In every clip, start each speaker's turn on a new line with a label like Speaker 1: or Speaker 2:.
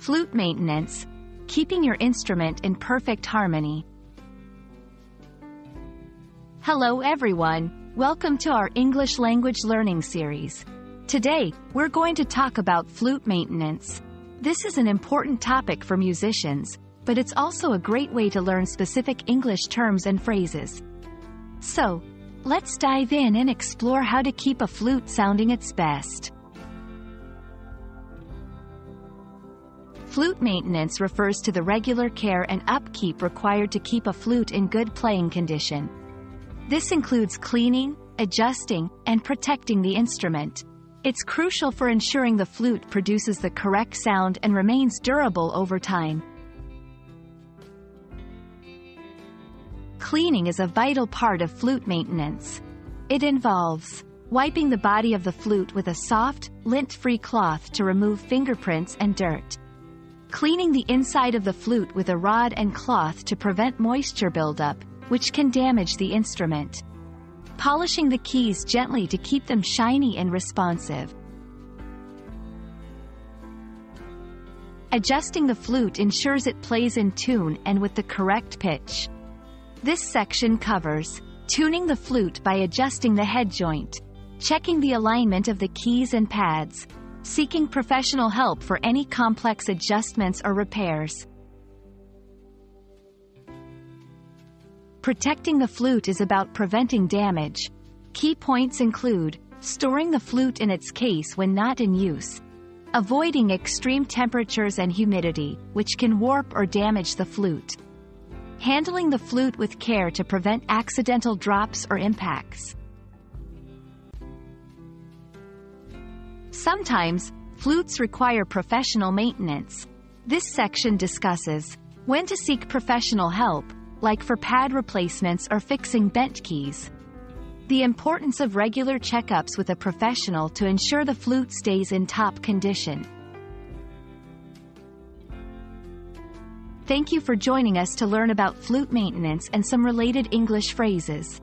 Speaker 1: Flute maintenance, keeping your instrument in perfect harmony. Hello everyone, welcome to our English language learning series. Today, we're going to talk about flute maintenance. This is an important topic for musicians, but it's also a great way to learn specific English terms and phrases. So, let's dive in and explore how to keep a flute sounding its best. Flute maintenance refers to the regular care and upkeep required to keep a flute in good playing condition. This includes cleaning, adjusting, and protecting the instrument. It's crucial for ensuring the flute produces the correct sound and remains durable over time. Cleaning is a vital part of flute maintenance. It involves wiping the body of the flute with a soft, lint-free cloth to remove fingerprints and dirt. Cleaning the inside of the flute with a rod and cloth to prevent moisture buildup, which can damage the instrument. Polishing the keys gently to keep them shiny and responsive. Adjusting the flute ensures it plays in tune and with the correct pitch. This section covers tuning the flute by adjusting the head joint, checking the alignment of the keys and pads, seeking professional help for any complex adjustments or repairs. Protecting the flute is about preventing damage. Key points include storing the flute in its case when not in use, avoiding extreme temperatures and humidity, which can warp or damage the flute, handling the flute with care to prevent accidental drops or impacts. Sometimes, flutes require professional maintenance. This section discusses when to seek professional help, like for pad replacements or fixing bent keys. The importance of regular checkups with a professional to ensure the flute stays in top condition. Thank you for joining us to learn about flute maintenance and some related English phrases.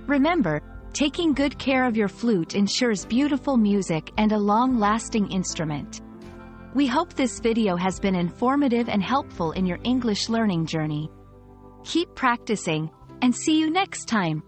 Speaker 1: Remember, taking good care of your flute ensures beautiful music and a long-lasting instrument. We hope this video has been informative and helpful in your English learning journey. Keep practicing, and see you next time.